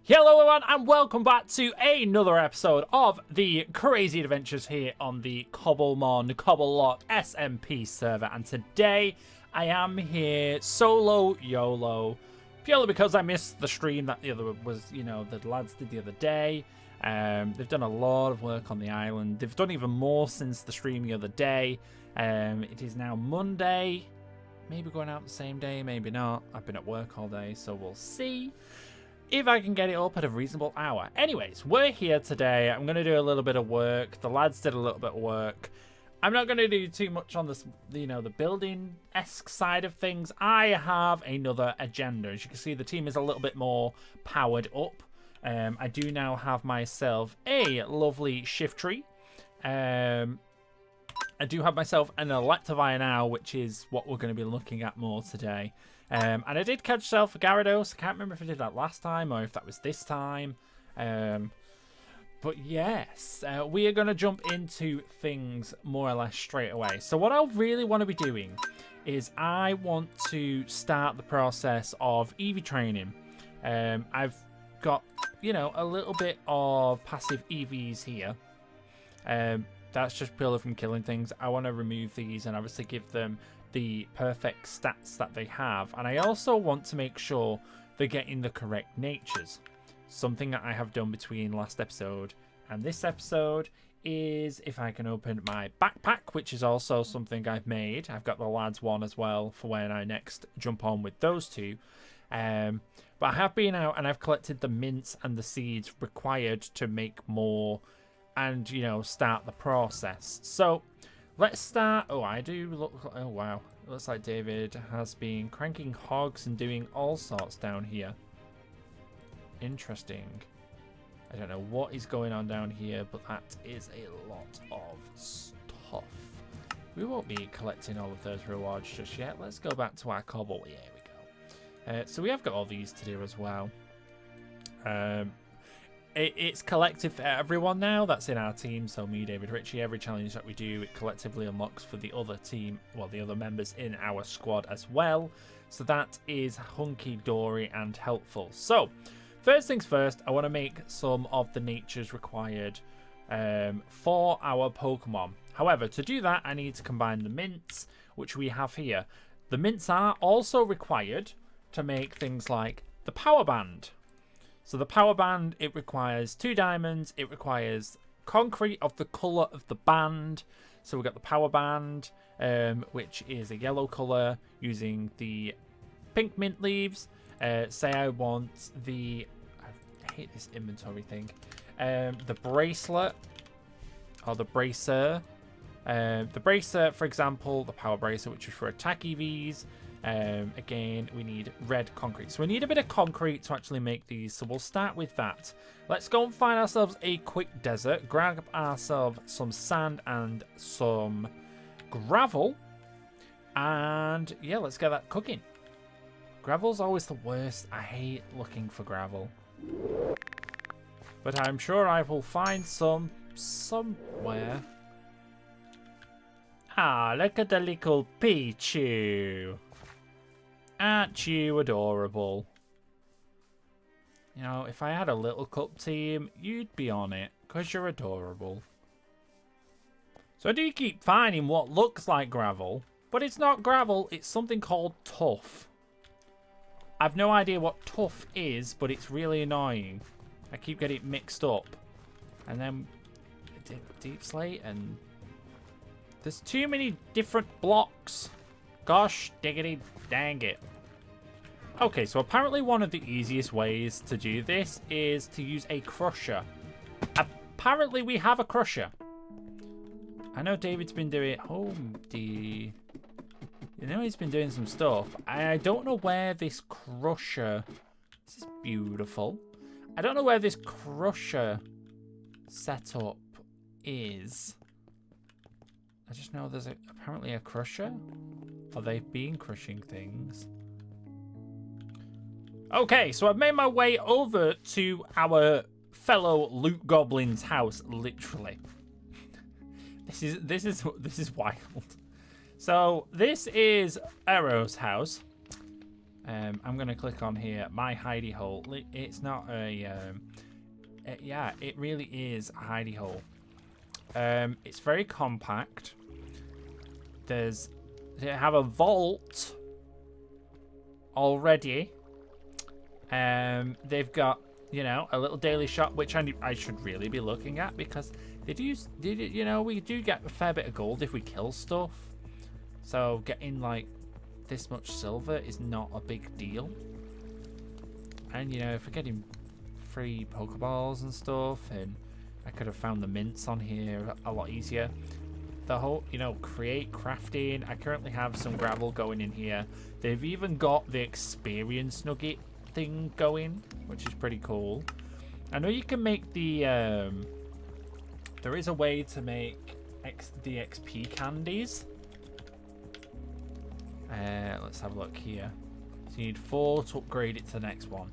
Hello everyone and welcome back to another episode of the crazy adventures here on the Cobblelocke SMP server. And today I am here solo YOLO, purely because I missed the stream that the lads did the other day. They've done a lot of work on the island. They've done even more since the stream the other day. It is now Monday, maybe going out the same day, maybe not. I've been at work all day, so we'll see if I can get it up at a reasonable hour. Anyways, we're here today. I'm going to do a little bit of work. The lads did a little bit of work. I'm not going to do too much on this, the building-esque side of things. I have another agenda. As you can see, the team is a little bit more powered up. I do now have myself a lovely shift tree. I do have myself an Electivire now, which is what we're going to be looking at more today. And I did catch myself a Gyarados. I can't remember if I did that last time or if that was this time. But yes, we are going to jump into things more or less straight away. So what I really want to be doing is I want to start the process of EV training. I've got, a little bit of passive EVs here. That's just purely from killing things. I want to remove these and obviously give them the perfect stats that they have. And I also want to make sure they're getting the correct natures. Something that I have done between last episode and this episode is if I can open my backpack, which is also something I've made. I've got the lads one as well for when I next jump on with those two. But I have been out and I've collected the mints and the seeds required to make more and, start the process. So let's start. Oh, I do look. Oh, wow. It looks like David has been cranking hogs and doing all sorts down here. Interesting. I don't know what is going on down here, but that is a lot of stuff. We won't be collecting all of those rewards just yet. Let's go back to our cobble. Yeah, we go. So we have got all these to do as well. It's collective for everyone now that's in our team. So me, David, Richie, every challenge that we do, it collectively unlocks for the other team, well, the other members in our squad as well. So that is hunky-dory and helpful. So first things first, I want to make some of the natures required for our Pokemon. However, to do that, I need to combine the mints, which we have here. The mints are also required to make things like the power band. So the power band, it requires 2 diamonds. It requires concrete of the colour of the band. So we've got the power band, which is a yellow colour using the pink mint leaves. Say I want the... I hate this inventory thing. The bracelet, or the bracer. The bracer, for example, the power bracer, which is for attack EVs. Again, we need red concrete. So we need a bit of concrete to actually make these. So we'll start with that. Let's go and find ourselves a quick desert. Grab ourselves some sand and some gravel. And yeah, let's get that cooking. Gravel's always the worst. I hate looking for gravel. But I'm sure I will find some somewhere. Ah, look at the little Pichu. Aren't you adorable? If I had a little cup team, you'd be on it, because you're adorable. So I do keep finding what looks like gravel, but it's not gravel, it's something called tuff. I've no idea what tuff is, but it's really annoying. I keep getting it mixed up. And then deep slate, and there's too many different blocks. Gosh diggity dang it. Okay, so apparently one of the easiest ways to do this is to use a crusher. Apparently we have a crusher. I know David's been doing... Oh, he's been doing some stuff. I don't know where this crusher... This is beautiful. I don't know where this crusher setup is. I just know there's apparently a crusher. Or they've been crushing things. Okay, so I've made my way over to our fellow loot goblin's house, literally. This is wild. So this is Arrow's house. I'm going to click on here, my hidey hole. It's not a... yeah, it really is a hidey hole. It's very compact. They have a vault already. They've got, you know, a little daily shop, which I should really be looking at, because you know, we do get a fair bit of gold if we kill stuff. So getting like this much silver is not a big deal. And you know, if we're getting free Pokeballs and stuff, and I could have found the mints on here a lot easier. The whole, you know, crafting. I currently have some gravel going in here. They've even got the experience nugget thing going, which is pretty cool. I know you can make the there is a way to make the XP candies. Let's have a look here. So you need 4 to upgrade it to the next one,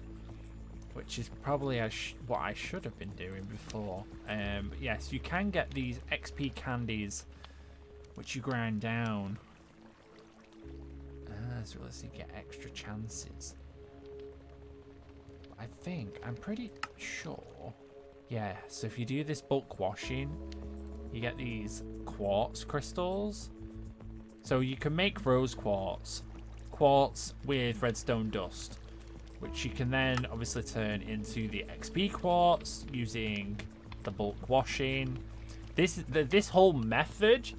which is probably what I should have been doing before. But yes, you can get these XP candies, which you grind down. So let's see, get extra chances. I'm pretty sure. Yeah, so if you do this bulk washing, you get these quartz crystals. So you can make rose quartz with redstone dust, which you can then obviously turn into the XP quartz using the bulk washing. This whole method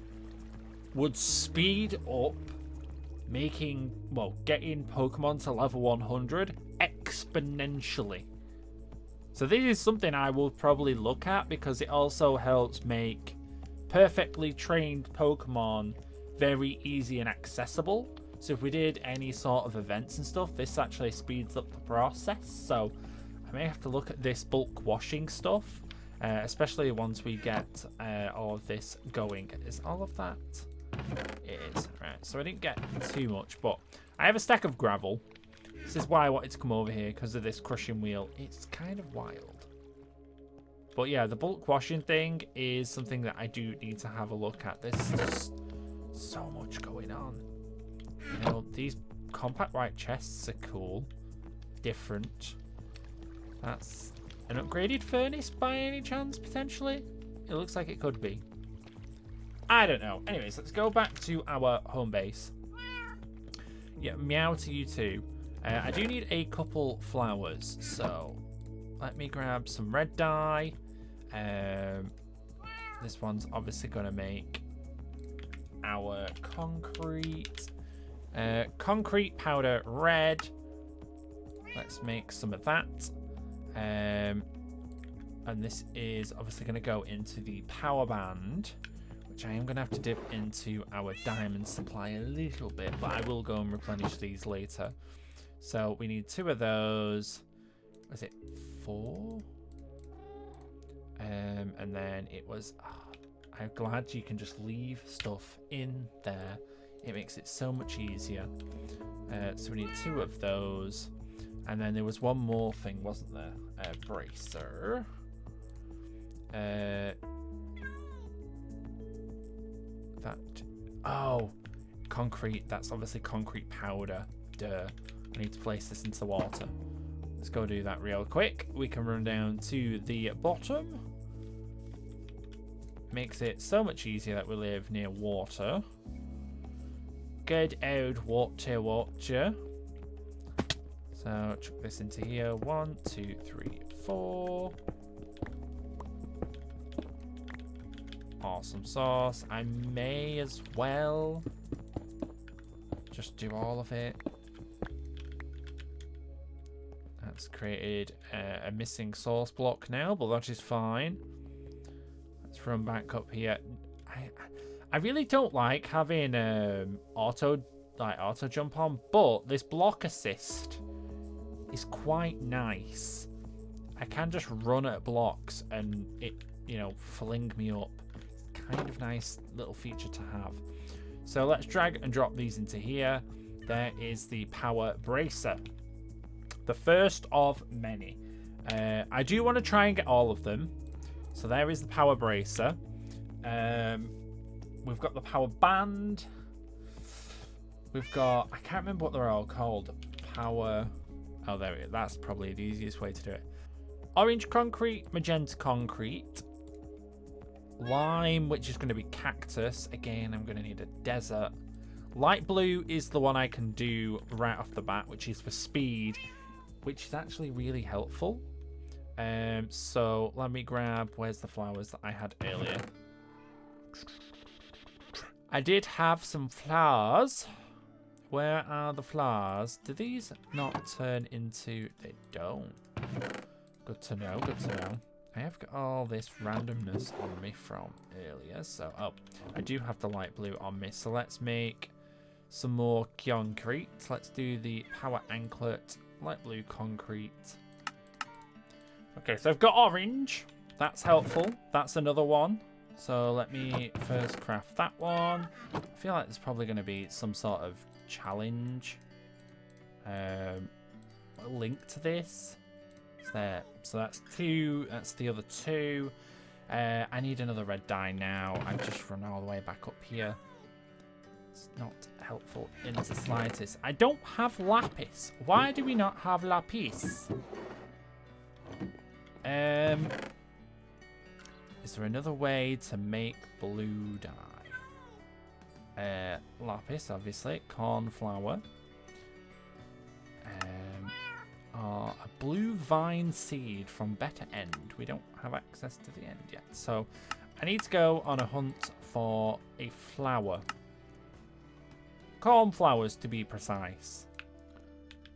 would speed up getting Pokemon to level 100 exponentially. So this is something I will probably look at, because it also helps make perfectly trained Pokemon very easy and accessible. So if we did any sort of events and stuff, this actually speeds up the process. So I may have to look at this bulk washing stuff, especially once we get all of this going. Is all of that? It is. Right, so I didn't get too much, but I have a stack of gravel. This is why I wanted to come over here, because of this crushing wheel. It's kind of wild. But yeah, the bulk washing thing is something that I do need to have a look at. There's just so much going on. You know, these compact white chests are cool. Different. That's an upgraded furnace by any chance, potentially? It looks like it could be. I don't know. Anyways, let's go back to our home base. Yeah, meow to you too. I do need a couple flowers, so let me grab some red dye. This one's obviously going to make our concrete powder red. Let's make some of that. And this is obviously going to go into the power band, which I am going to have to dip into our diamond supply a little bit, but I will go and replenish these later. So we need 2 of those. Was it 4? And then it was... I'm glad you can just leave stuff in there. It makes it so much easier. So we need 2 of those. And then there was one more thing, wasn't there? A bracer. Oh, concrete. That's obviously concrete powder. Duh. I need to place this into water. Let's go do that real quick. We can run down to the bottom. Makes it so much easier that we live near water. Good old water. So chuck this into here. 1, 2, 3, 4. Awesome sauce. I may as well just do all of it. That's created a missing source block now, but that is fine. Let's run back up here. I really don't like having auto jump on, but this block assist is quite nice. I can just run at blocks and it, you know, fling me up. Kind of nice little feature to have. So let's drag and drop these into here. There is the power bracer, the first of many. I do want to try and get all of them. So there is the power bracer. We've got the power band. We've got, I can't remember what they're all called. power. Oh, there we go. That's probably the easiest way to do it. Orange concrete, magenta concrete, lime, which is going to be cactus. Again, I'm going to need a desert. Light blue is the one I can do right off the bat, which is for speed, which is actually really helpful. So let me grab, where's the flowers that I had earlier? I did have some flowers. Where are the flowers? Do these not turn into... They don't. Good to know, good to know. I have got all this randomness on me from earlier. So, oh, I do have the light blue on me. So let's make some more concrete. Let's do the power anklet, light blue concrete. Okay, so I've got orange. That's helpful. That's another one. So let me first craft that one. I feel like there's probably going to be some sort of challenge link to this. There. So that's two. That's the other two. I need another red dye now. I've just run all the way back up here. It's not helpful in the slightest. I don't have lapis. Why do we not have lapis? Is there another way to make blue dye? Lapis, obviously. Cornflower. A blue vine seed from Better End. We don't have access to the end yet. So I need to go on a hunt for a flower. Cornflowers, to be precise.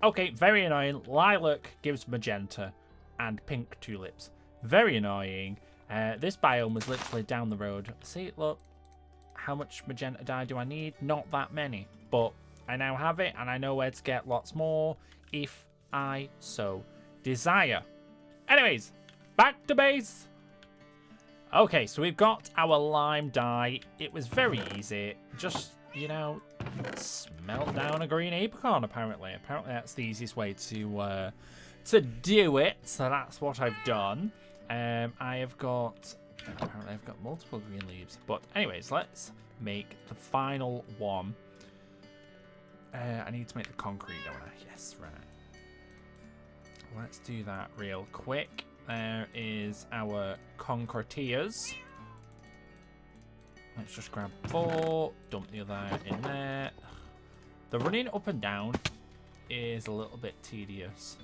Okay, very annoying. Lilac gives magenta and pink tulips. Very annoying. This biome was literally down the road. See, look. How much magenta dye do I need? Not that many. But I now have it, and I know where to get lots more if I so desire. Anyways, back to base. Okay, so we've got our lime dye. It was very easy. Just, you know, smelt down a green apricorn, apparently. Apparently that's the easiest way to do it. So that's what I've done. Apparently I've got multiple green leaves. But anyways, let's make the final one. I need to make the concrete, don't I? Yes, right. Let's do that real quick. There is our concreteers. Let's just grab 4, dump the other in there. The running up and down is a little bit tedious,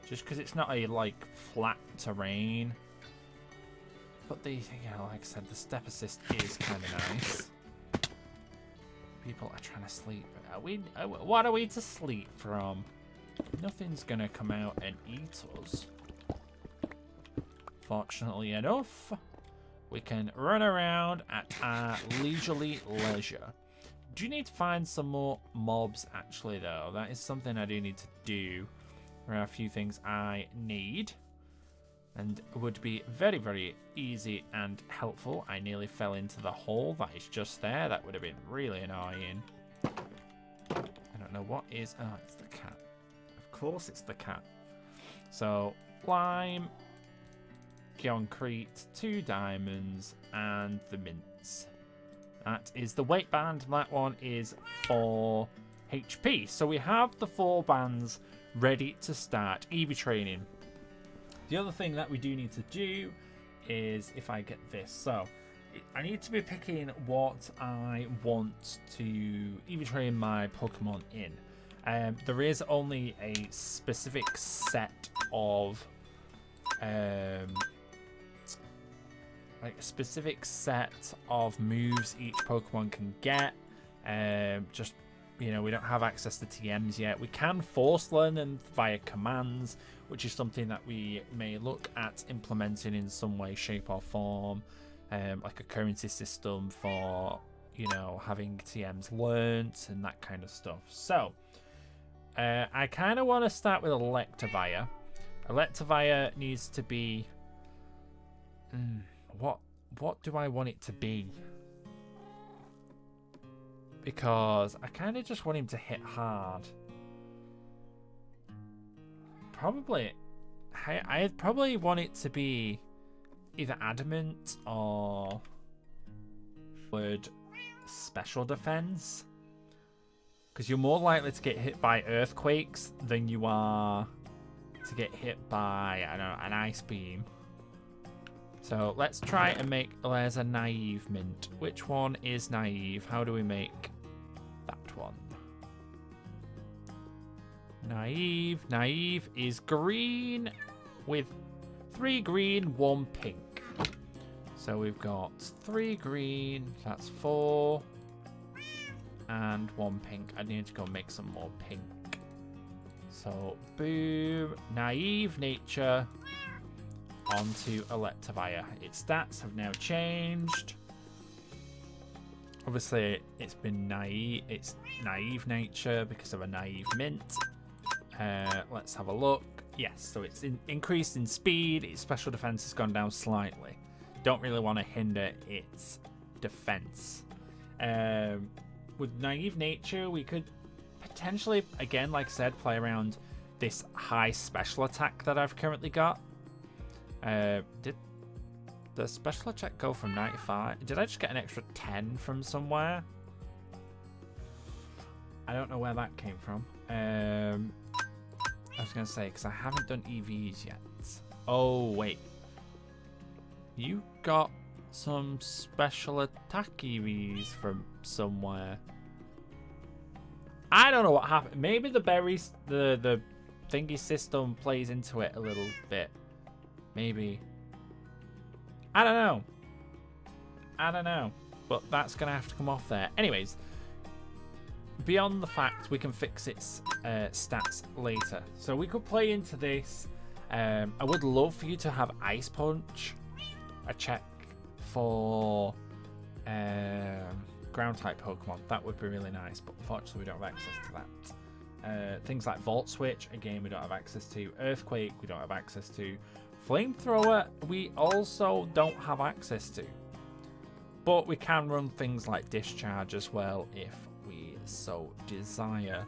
just because it's not a like flat terrain. But the, yeah, like I said, the step assist is kind of nice. People are trying to sleep. What are we to sleep from? Nothing's gonna come out and eat us. Fortunately enough, we can run around at our leisurely leisure. Do you need to find some more mobs, actually, though? That is something I do need to do. There are a few things I need. And it would be very, very easy and helpful. I nearly fell into the hole that is just there. That would have been really annoying. I don't know what is... Oh, it's the cat. Of course it's the cat. So, lime, concrete, 2 diamonds, and the mints. That is the weight band. That one is 4 HP. So we have the 4 bands ready to start EV training. The other thing that we do need to do is if I get this. So I need to be picking what I want to EV train my Pokemon in. There is only a specific set of moves each Pokemon can get. Just, you know, we don't have access to TMs yet. We can force learn them via commands, which is something that we may look at implementing in some way, shape or form, like a currency system for, you know, having TMs learnt and that kind of stuff. So I kind of want to start with Electivire. Electivire needs to be what do I want it to be? Because I kind of just want him to hit hard. Probably, I probably want it to be either adamant or word special defense. Because you're more likely to get hit by earthquakes than you are to get hit by, I don't know, an ice beam. So let's try and make, there's a naive mint. Which one is naive? How do we make that one? Naive. Naive is green with 3 green, 1 pink. So we've got 3 green, that's 4. And 1 pink. I need to go make some more pink. So, boom. Naive nature onto Electivire. Its stats have now changed. Obviously, it's been naive. It's naive nature because of a naive mint. Let's have a look. Yes, so it's increased in speed. Its special defense has gone down slightly. Don't really want to hinder its defense. With naive nature, we could potentially, again, like I said, play around this high special attack that I've currently got. Did the special attack go from 95? Did I just get an extra 10 from somewhere? I don't know where that came from. I was going to say, because I haven't done EVs yet. Oh, wait. You got some special attack EVs from somewhere. I don't know what happened. Maybe the berries, the thingy system plays into it a little bit. Maybe. I don't know. I don't know. But that's going to have to come off there. Anyways, beyond the fact we can fix its stats later. So we could play into this. I would love for you to have Ice Punch. A check for ground type Pokemon. That would be really nice, but unfortunately we don't have access to that. Things like Volt Switch, again, we don't have access to. Earthquake, we don't have access to. Flamethrower, we also don't have access to. But we can run things like Discharge as well if we so desire.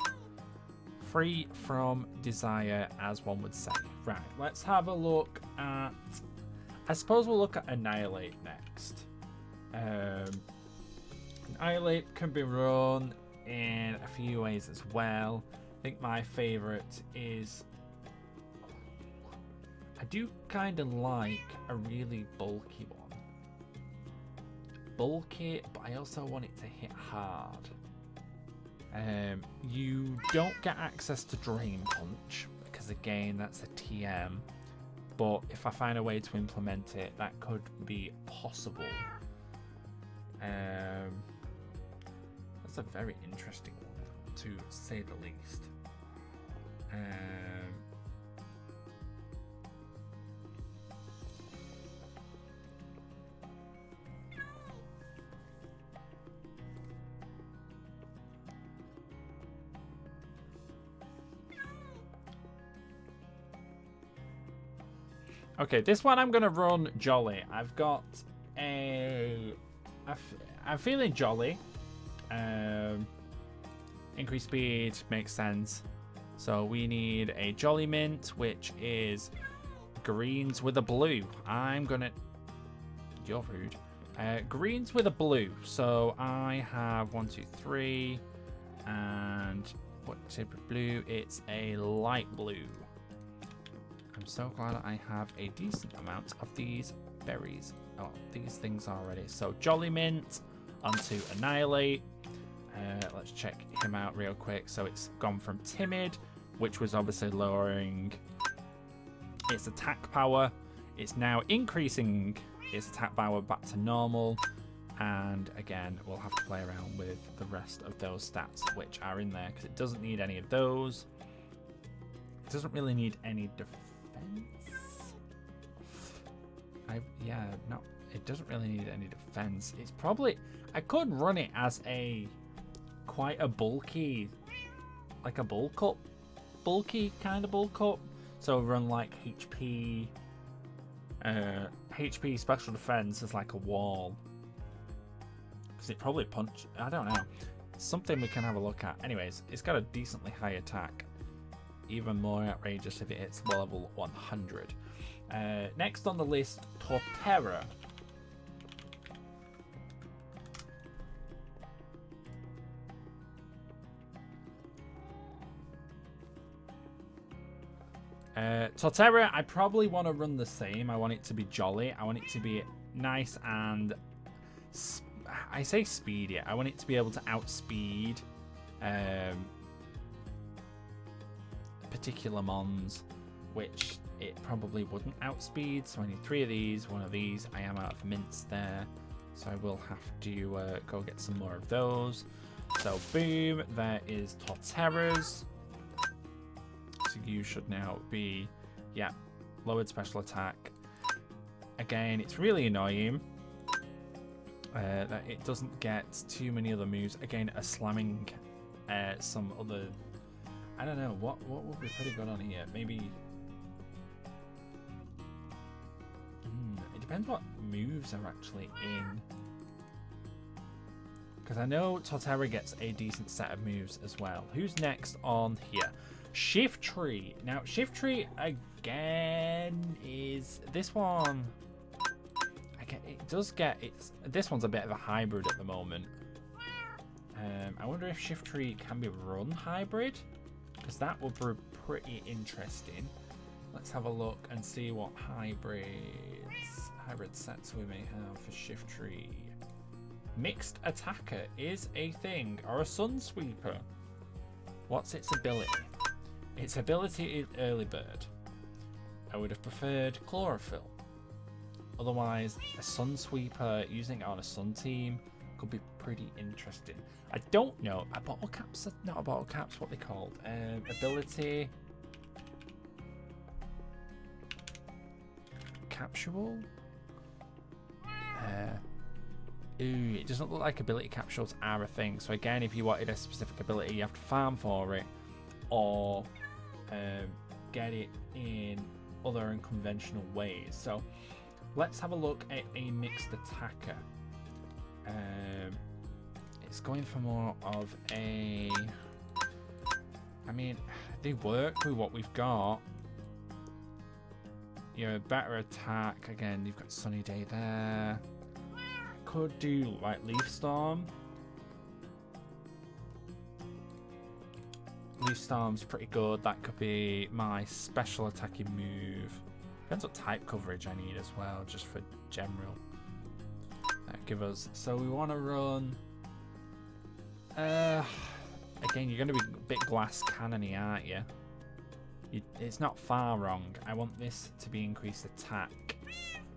Free from desire, as one would say. Right, let's have a look at... I suppose we'll look at Annihilate next. Annihilate can be run in a few ways as well. I think my favourite is... I do kind of like a really bulky one. Bulky, but I also want it to hit hard. You don't get access to Drain Punch, because again, that's a TM. But if I find a way to implement it, that could be possible. That's a very interesting one, to say the least. Okay, this one I'm going to run Jolly. I've got a... I'm feeling Jolly. Increased speed makes sense. So we need a Jolly Mint, which is greens with a blue. I'm going to... You're rude. Greens with a blue. So I have 1, 2, 3. And what type of blue? It's a light blue. I'm so glad I have a decent amount of these berries. Oh, these things already. So Jolly Mint onto Annihilate. Let's check him out real quick. So it's gone from Timid, which was obviously lowering its attack power. It's now increasing its attack power back to normal. And again, we'll have to play around with the rest of those stats which are in there, because it doesn't need any of those. It doesn't really need any defense. No, it doesn't really need any defense. It's probably... I could run it as a... quite a bulky... like a bulk up. Bulky kind of bulk up. So run like HP... HP special defense is like a wall. Because it probably punch... I don't know. Something we can have a look at. Anyways, it's got a decently high attack. Even more outrageous if it hits level 100. Next on the list, Torterra. Torterra, I probably want to run the same. I want it to be jolly. I want it to be nice and... I say speedy. I want it to be able to outspeed particular mons, which it probably wouldn't outspeed. So I need 3 of these, 1 of these. I am out of mints there, so I will have to go get some more of those. So boom, there is Torterras. So you should now be, yeah, lowered special attack. Again, it's really annoying that it doesn't get too many other moves. Again, a slamming some other, I don't know, what would be pretty good on here? Maybe, it depends what moves are actually in. Because I know Torterra gets a decent set of moves as well. Who's next on here? Shift Tree. Now, Shift Tree again is this one. It does get this one's a bit of a hybrid at the moment. I wonder if Shift Tree can be run hybrid, because that would be pretty interesting. Let's have a look and see what hybrid sets we may have for Shift Tree. Mixed Attacker is a thing, or a Sun Sweeper. What's its ability? Its ability is Early Bird. I would have preferred Chlorophyll. Otherwise, a Sun Sweeper using it on a Sun team could be pretty interesting. I don't know. A Bottle Cap's not a Bottle Cap's what they called. Ability Capsule. Ooh, it doesn't look like ability capsules are a thing. So again, if you wanted a specific ability, you have to farm for it, or get it in other unconventional ways. So let's have a look at a mixed attacker. It's going for more of a, I mean, they work with what we've got. You know, better attack. Again, you've got Sunny Day there. Could do like Leaf Storm. Leaf Storm's pretty good. That could be my special attacking move. Depends what type coverage I need as well, just for general. That give us. So we want to run. Again, you're going to be a bit glass cannony, aren't you? It's not far wrong. I want this to be increased attack.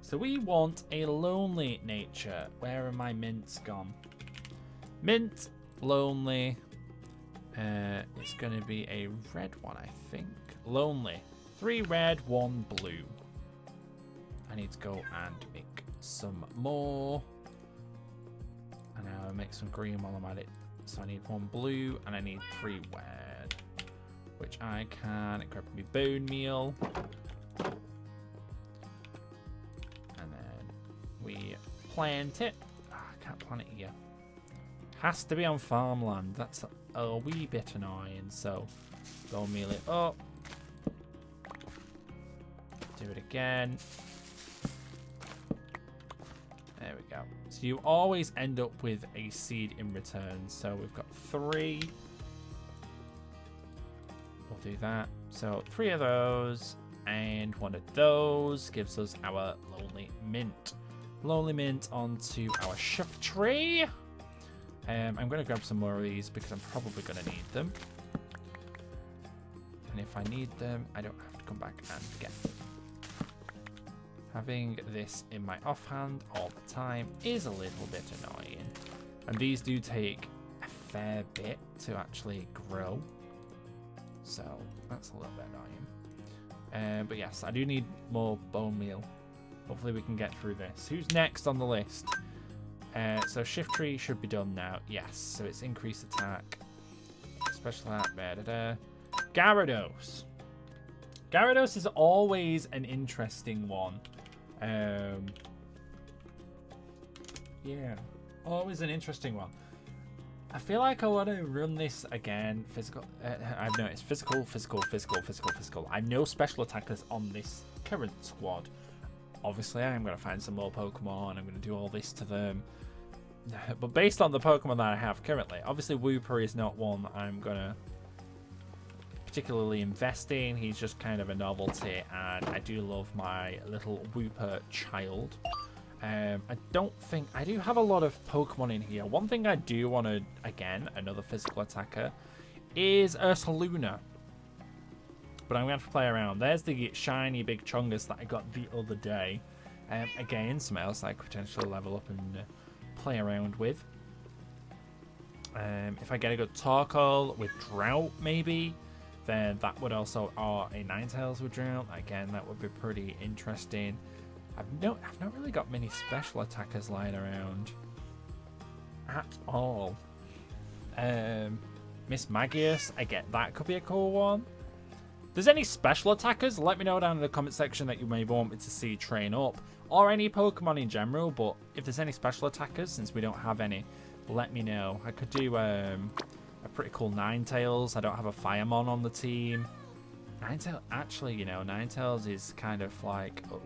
So we want a lonely nature. Where are my mints gone? Mint, lonely. It's going to be a red one, I think. Lonely. 3 red, 1 blue. I need to go and make some more. And I'll make some green while I'm at it. So I need 1 blue and I need 3 red. Which I can grab me bone meal. We plant it. I can't plant it here. Has to be on farmland. That's a wee bit annoying. So go meal it up. Do it again. There we go. So you always end up with a seed in return. So we've got 3. We'll do that. So 3 of those and 1 of those gives us our lonely mint. Lonely mint onto our Shift Tree. I'm going to grab some more of these because I'm probably going to need them. And if I need them, I don't have to come back and get them. Having this in my offhand all the time is a little bit annoying. And these do take a fair bit to actually grow. So that's a little bit annoying. But yes, I do need more bone meal. Hopefully we can get through this. Who's next on the list? So Shift Tree should be done now. Yes, so it's increased attack. Special attack. Gyarados. Gyarados is always an interesting one. Yeah, always an interesting one. I feel like I want to run this again. Physical. I've noticed physical. I have no special attackers on this current squad. Obviously, I'm going to find some more Pokemon. I'm going to do all this to them. But based on the Pokemon that I have currently, obviously Wooper is not one I'm going to particularly investing. He's just kind of a novelty, and I do love my little Wooper child. I don't think... I do have a lot of Pokemon in here. One thing I do want to, again, another physical attacker, is Ursaluna. But I'm going to have to play around. There's the shiny big Chungus that I got the other day. Again, something else I could potentially level up and play around with. If I get a good Torkoal with Drought, maybe, then that would also... Or a Ninetales with Drought. Again, that would be pretty interesting. I've not really got many special attackers lying around at all. Miss Magius, I get that could be a cool one. If there's any special attackers, let me know down in the comment section that you may want me to see train up, or any Pokemon in general. But if there's any special attackers, since we don't have any, let me know. I could do a pretty cool Ninetales. I don't have a Firemon on the team. Ninetales, actually, you know, Ninetales is kind of like OP.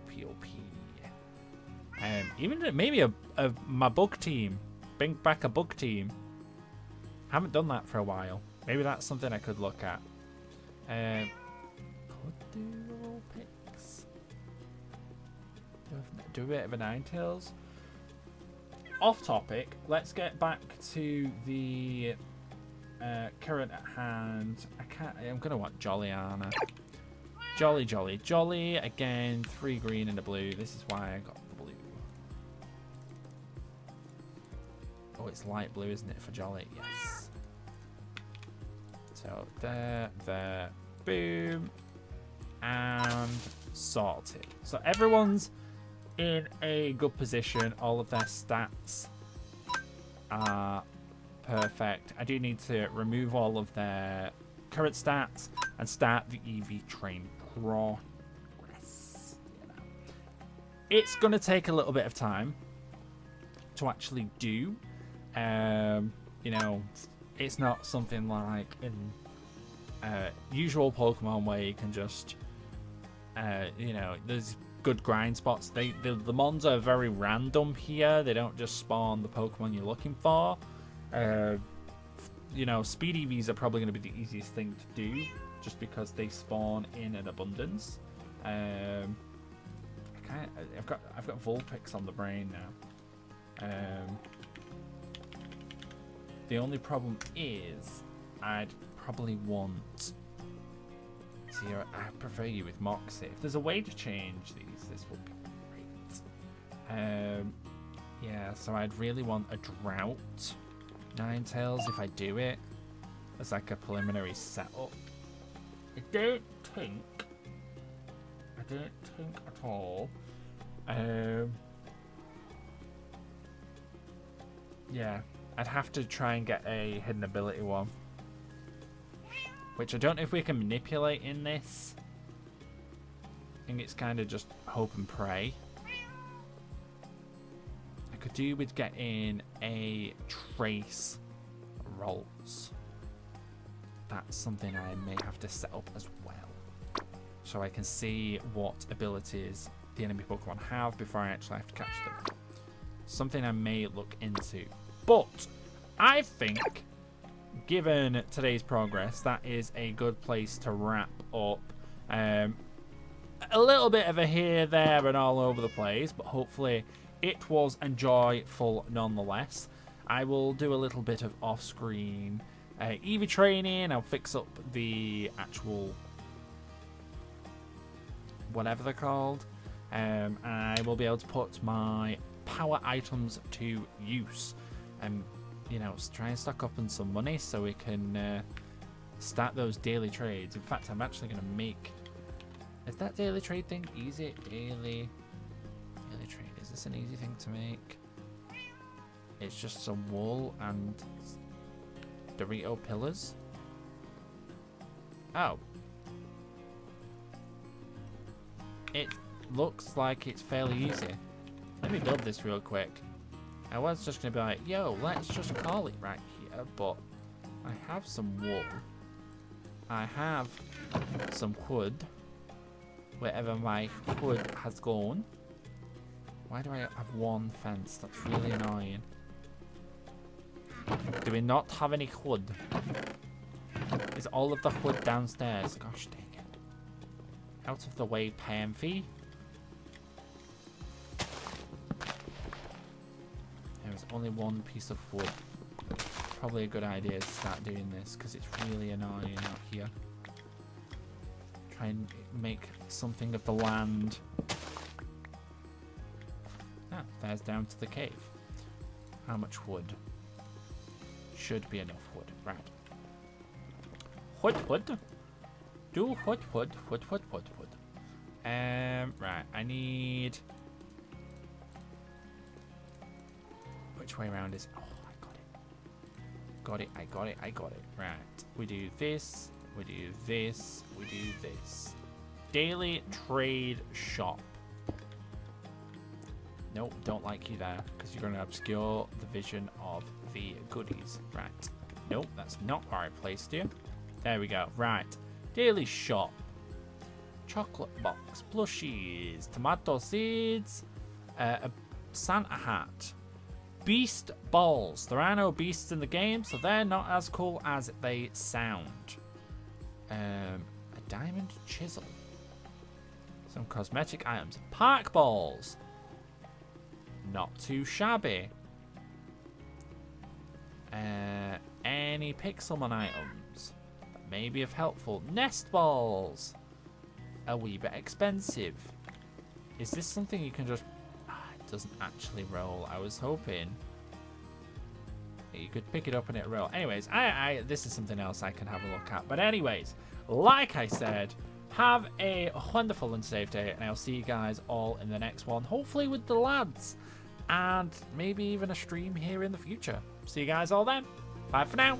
Even maybe my bug team. Bring back a bug team. Haven't done that for a while. Maybe that's something I could look at. Could do little picks. Do a bit of a Ninetales. Off topic. Let's get back to the current at hand. I'm gonna want Jollyana. Jolly. Again, 3 green and a blue. This is why I got the blue. Oh, it's light blue, isn't it, for Jolly? Yes. So there, boom, and sorted. So everyone's in a good position. All of their stats are perfect. I do need to remove all of their current stats and start the EV train progress. It's going to take a little bit of time to actually do. You know, it's not something like in usual Pokemon where you can just, you know, there's good grind spots. The mons are very random here. They don't just spawn the Pokemon you're looking for. You know, speed EVs are probably going to be the easiest thing to do, just because they spawn in an abundance. I've got Vulpix on the brain now. The only problem is I'd probably want Zero. I prefer you with Moxie. If there's a way to change these, this would be great. Yeah, so I'd really want a Drought Ninetales if I do it as like a preliminary setup. I don't think at all. Yeah, I'd have to try and get a hidden ability one, which I don't know if we can manipulate in this. I think it's kind of just hope and pray. I could do with getting a Trace Rolls. That's something I may have to set up as well, so I can see what abilities the enemy Pokemon have before I actually have to catch them. Something I may look into. But I think, given today's progress, that is a good place to wrap up. A little bit of a here, there, and all over the place, but hopefully it was enjoyable nonetheless. I will do a little bit of off-screen EV training. I'll fix up the actual whatever they're called. I will be able to put my power items to use, and you know, try and stock up on some money so we can start those daily trades. In fact, I'm actually going to make... Is that daily trade thing easy? Daily trade. Is this an easy thing to make? It's just some wool and Dorito pillars. Oh. It looks like it's fairly easy. Let me build this real quick. I was just going to be like, yo, let's just call it right here, but I have some wool. I have some wood. Wherever my wood has gone. Why do I have one fence? That's really annoying. Do we not have any wood? Is all of the wood downstairs? Gosh dang it. Out of the way, Pamphie. There's only one piece of wood. Probably a good idea to start doing this because it's really annoying out here. Try and make something of the land. Ah, there's down to the cave. How much wood? Should be enough wood. Right. Wood. Do wood. Right. I need... Which way around is... Oh, I got it. Right. We do this. We do this. We do this. Daily trade shop. Nope, don't like you there because you're going to obscure the vision of the goodies. Right. Nope, that's not where I placed you. There we go. Right. Daily shop. Chocolate box. Plushies. Tomato seeds. A Santa hat. Beast balls. There are no beasts in the game, so they're not as cool as they sound. A diamond chisel. Some cosmetic items. Park balls. Not too shabby. Any Pixelmon items that may be of helpful. Nest balls. A wee bit expensive. Is this something you can just... It doesn't actually roll. I was hoping you could pick it up and it roll. Anyways, this is something else I can have a look at. But anyways, like I said, have a wonderful and safe day, and I'll see you guys all in the next one, hopefully with the lads, and maybe even a stream here in the future. See you guys all then. Bye for now.